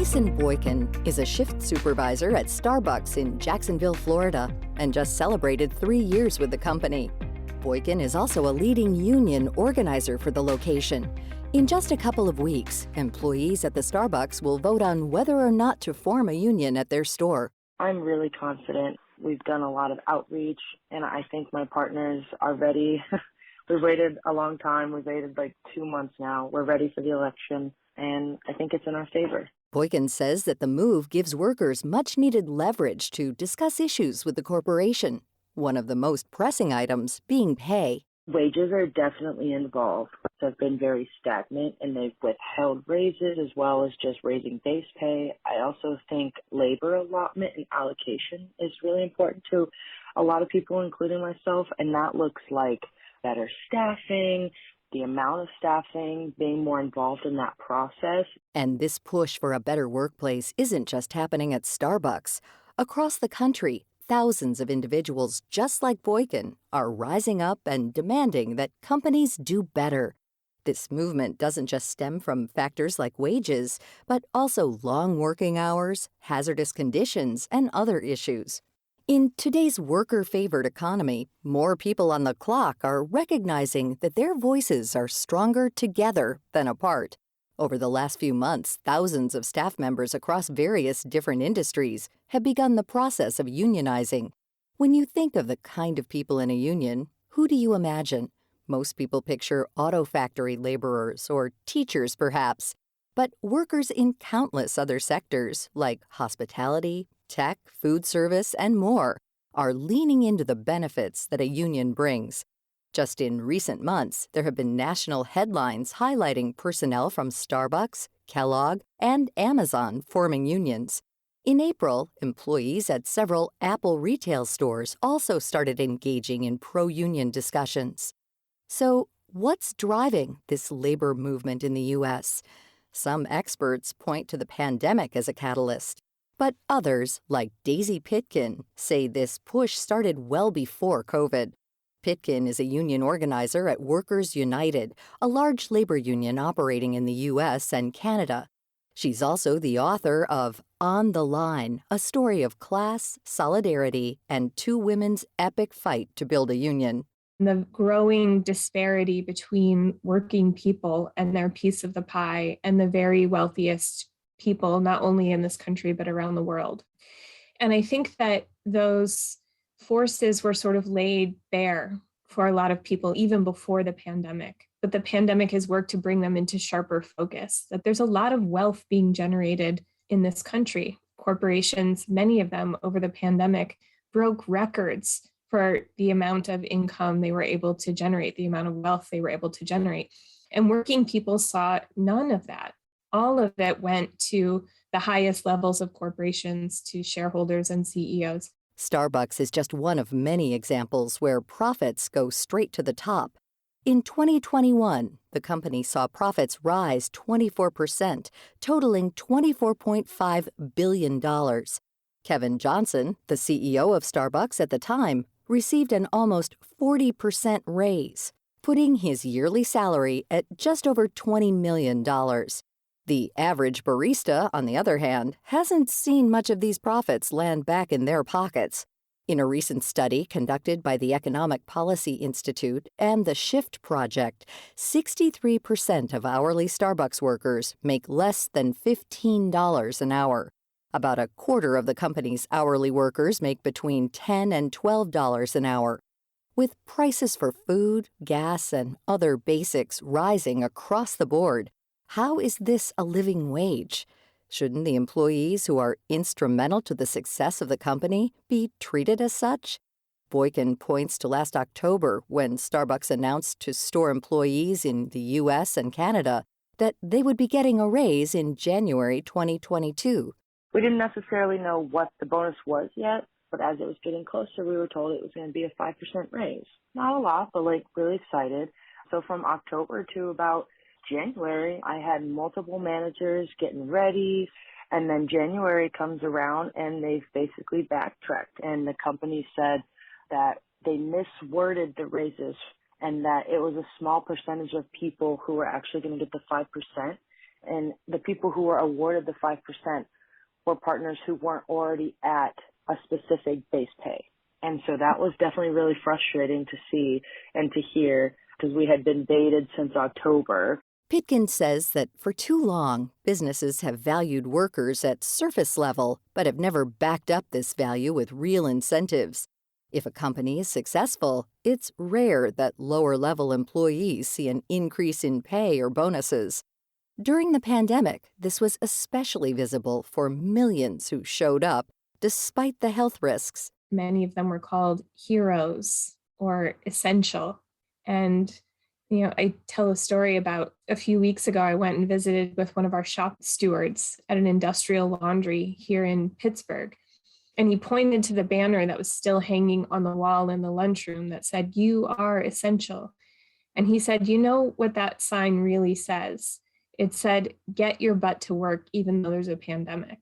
Jason Boykin is a shift supervisor at Starbucks in Jacksonville, Florida, and just celebrated 3 years with the company. Boykin is also a leading union organizer for the location. In just a couple of weeks, employees at the Starbucks will vote on whether or not to form a union at their store. I'm really confident. We've done a lot of outreach, and I think my partners are ready. We've waited a long time. We've waited like 2 months now. We're ready for the election, and I think it's in our favor. Boykin says that the move gives workers much-needed leverage to discuss issues with the corporation, one of the most pressing items being pay. Wages are definitely involved. They've been very stagnant, and they've withheld raises as well as just raising base pay. I also think labor allotment and allocation is really important to a lot of people, including myself, and that looks like better staffing, the amount of staffing, being more involved in that process. And this push for a better workplace isn't just happening at Starbucks. Across the country, thousands of individuals just like Boykin are rising up and demanding that companies do better. This movement doesn't just stem from factors like wages, but also long working hours, hazardous conditions, and other issues. In today's worker-favored economy, more people on the clock are recognizing that their voices are stronger together than apart. Over the last few months, thousands of staff members across various different industries have begun the process of unionizing. When you think of the kind of people in a union, who do you imagine? Most people picture auto factory laborers or teachers, perhaps. But workers in countless other sectors, like hospitality, tech, food service, and more, are leaning into the benefits that a union brings. Just in recent months, there have been national headlines highlighting personnel from Starbucks, Kellogg, and Amazon forming unions. In April, employees at several Apple retail stores also started engaging in pro-union discussions. So, what's driving this labor movement in the U.S.? Some experts point to the pandemic as a catalyst, but others, like Daisy Pitkin, say this push started well before COVID. Pitkin is a union organizer at Workers United, a large labor union operating in the U.S. and Canada. She's also the author of On the Line, a story of class, solidarity, and two women's epic fight to build a union. The growing disparity between working people and their piece of the pie and the very wealthiest people, not only in this country, but around the world. And I think that those forces were sort of laid bare for a lot of people even before the pandemic. But the pandemic has worked to bring them into sharper focus, that there's a lot of wealth being generated in this country. Corporations, many of them over the pandemic, broke records for the amount of income they were able to generate, the amount of wealth they were able to generate. And working people saw none of that. All of it went to the highest levels of corporations, to shareholders and CEOs. Starbucks is just one of many examples where profits go straight to the top. In 2021, the company saw profits rise 24%, totaling $24.5 billion. Kevin Johnson, the CEO of Starbucks at the time, received an almost 40% raise, putting his yearly salary at just over $20 million. The average barista, on the other hand, hasn't seen much of these profits land back in their pockets. In a recent study conducted by the Economic Policy Institute and the Shift Project, 63% of hourly Starbucks workers make less than $15 an hour. About a quarter of the company's hourly workers make between $10 and $12 an hour. With prices for food, gas, and other basics rising across the board, how is this a living wage? Shouldn't the employees who are instrumental to the success of the company be treated as such? Boykin points to last October when Starbucks announced to store employees in the U.S. and Canada that they would be getting a raise in January 2022. We didn't necessarily know what the bonus was yet, but as it was getting closer, we were told it was going to be a 5% raise. Not a lot, but really excited. So from October to about January, I had multiple managers getting ready, and then January comes around and they've basically backtracked, and the company said that they misworded the raises and that it was a small percentage of people who were actually going to get the 5%, And the people who were awarded the 5% were partners who weren't already at a specific base pay. And so that was definitely really frustrating to see and to hear, because we had been baited since October. Pitkin says that for too long, businesses have valued workers at surface level, but have never backed up this value with real incentives. If a company is successful, it's rare that lower-level employees see an increase in pay or bonuses. During the pandemic, this was especially visible for millions who showed up despite the health risks. Many of them were called heroes or essential. And, I tell a story about a few weeks ago, I went and visited with one of our shop stewards at an industrial laundry here in Pittsburgh. And he pointed to the banner that was still hanging on the wall in the lunchroom that said, "You are essential." And he said, "You know what that sign really says? It said, get your butt to work, even though there's a pandemic."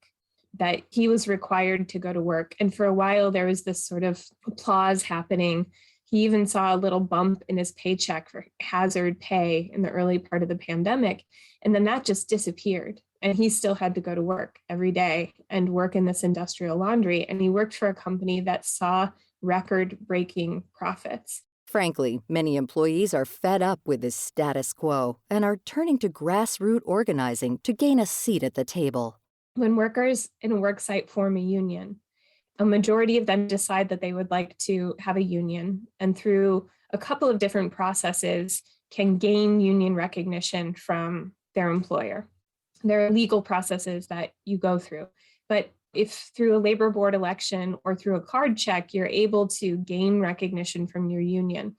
That he was required to go to work. And for a while, there was this sort of applause happening. He even saw a little bump in his paycheck for hazard pay in the early part of the pandemic. And then that just disappeared. And he still had to go to work every day and work in this industrial laundry. And he worked for a company that saw record-breaking profits. Frankly, many employees are fed up with this status quo and are turning to grassroots organizing to gain a seat at the table. When workers in a worksite form a union, a majority of them decide that they would like to have a union, and through a couple of different processes can gain union recognition from their employer. There are legal processes that you go through, but if through a labor board election or through a card check, you're able to gain recognition from your union,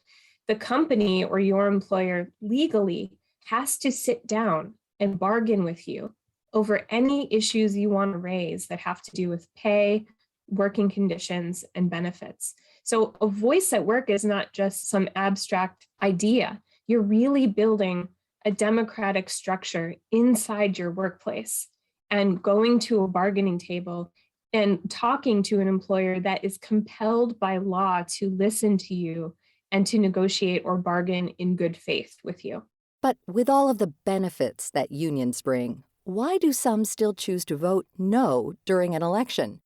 the company or your employer legally has to sit down and bargain with you over any issues you want to raise that have to do with pay, working conditions, and benefits. So a voice at work is not just some abstract idea. You're really building a democratic structure inside your workplace and going to a bargaining table and talking to an employer that is compelled by law to listen to you and to negotiate or bargain in good faith with you. But with all of the benefits that unions bring, why do some still choose to vote no during an election?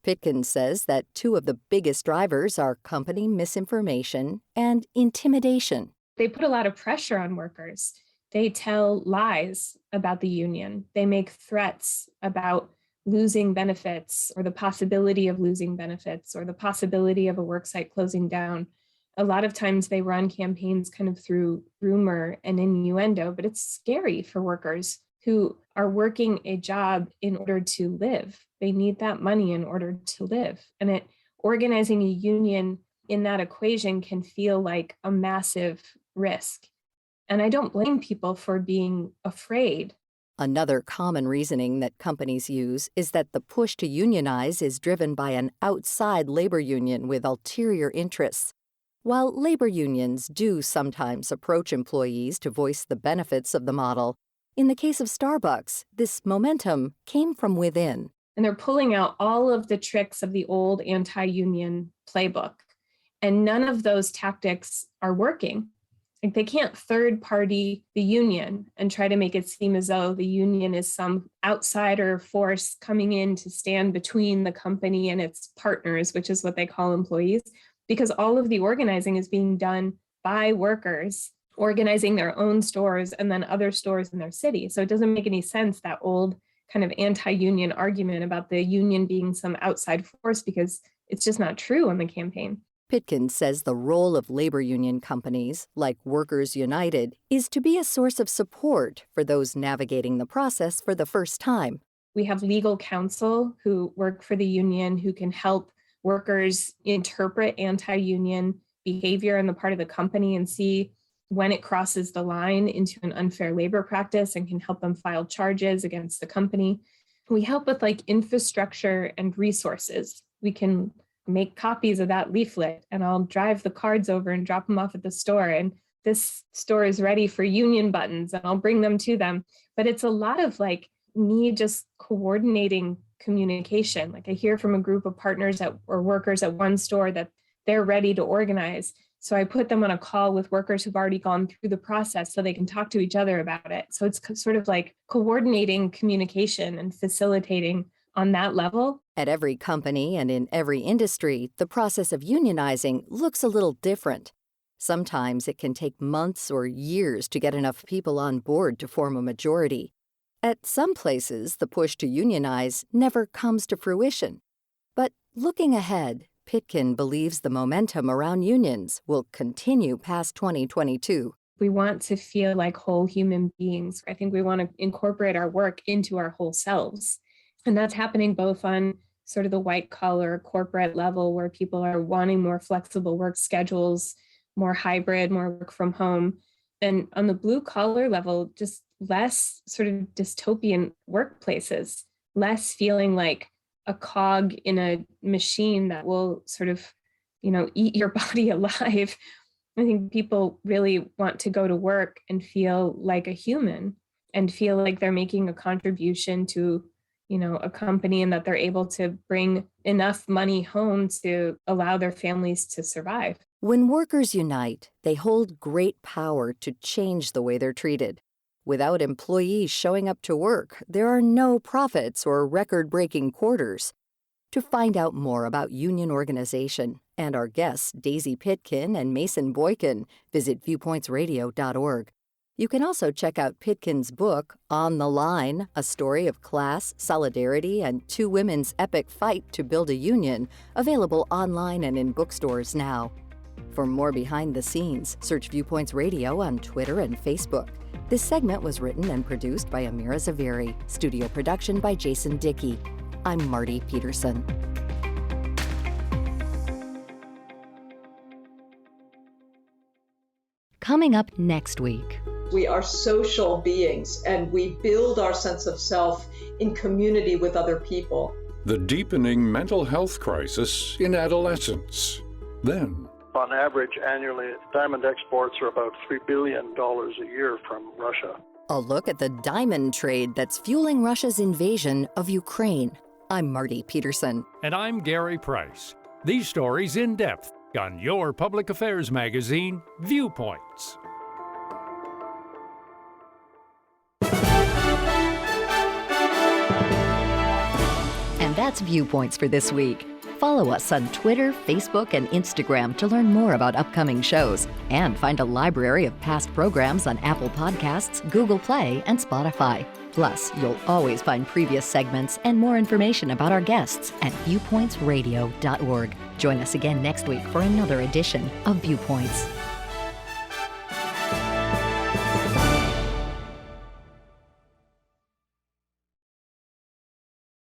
Pitkin says that two of the biggest drivers are company misinformation and intimidation. They put a lot of pressure on workers. They tell lies about the union. They make threats about losing benefits or the possibility of losing benefits or the possibility of a worksite closing down. A lot of times they run campaigns kind of through rumor and innuendo, but it's scary for workers who are working a job in order to live. They need that money in order to live. And organizing a union in that equation can feel like a massive risk. And I don't blame people for being afraid. Another common reasoning that companies use is that the push to unionize is driven by an outside labor union with ulterior interests. While labor unions do sometimes approach employees to voice the benefits of the model, in the case of Starbucks, this momentum came from within. And they're pulling out all of the tricks of the old anti-union playbook. And none of those tactics are working. Like, they can't third party the union and try to make it seem as though the union is some outsider force coming in to stand between the company and its partners, which is what they call employees, because all of the organizing is being done by workers organizing their own stores and then other stores in their city. So it doesn't make any sense, that old kind of anti-union argument about the union being some outside force, because it's just not true on the campaign. Pitkin says the role of labor union companies, like Workers United, is to be a source of support for those navigating the process for the first time. We have legal counsel who work for the union who can help workers interpret anti-union behavior on the part of the company and see when it crosses the line into an unfair labor practice and can help them file charges against the company. We help with infrastructure and resources. We can make copies of that leaflet and I'll drive the cards over and drop them off at the store. And this store is ready for union buttons and I'll bring them to them. But it's a lot of me just coordinating communication. I hear from a group of partners or workers at one store that they're ready to organize. So I put them on a call with workers who've already gone through the process so they can talk to each other about it. So it's sort of like coordinating communication and facilitating on that level. At every company and in every industry, the process of unionizing looks a little different. Sometimes it can take months or years to get enough people on board to form a majority. At some places, the push to unionize never comes to fruition. But looking ahead, Pitkin believes the momentum around unions will continue past 2022. We want to feel like whole human beings. I think we want to incorporate our work into our whole selves. And that's happening both on sort of the white collar corporate level, where people are wanting more flexible work schedules, more hybrid, more work from home. And on the blue collar level, just less sort of dystopian workplaces, less feeling like a cog in a machine that will sort of, eat your body alive. I think people really want to go to work and feel like a human and feel like they're making a contribution to, a company, and that they're able to bring enough money home to allow their families to survive. When workers unite, they hold great power to change the way they're treated. Without employees showing up to work, there are no profits or record-breaking quarters. To find out more about union organization and our guests Daisy Pitkin and Mason Boykin, visit viewpointsradio.org. You can also check out Pitkin's book, On the Line, a story of class, solidarity, and two women's epic fight to build a union, available online and in bookstores now. For more behind the scenes, search Viewpoints Radio on Twitter and Facebook. This segment was written and produced by Amira Zaveri. Studio production by Jason Dickey. I'm Marty Peterson. Coming up next week. We are social beings, and we build our sense of self in community with other people. The deepening mental health crisis in adolescence. Then, on average, annually, diamond exports are about $3 billion a year from Russia. A look at the diamond trade that's fueling Russia's invasion of Ukraine. I'm Marty Peterson. And I'm Gary Price. These stories in depth on your public affairs magazine, Viewpoints. And that's Viewpoints for this week. Follow us on Twitter, Facebook, and Instagram to learn more about upcoming shows and find a library of past programs on Apple Podcasts, Google Play, and Spotify. Plus, you'll always find previous segments and more information about our guests at viewpointsradio.org. Join us again next week for another edition of Viewpoints.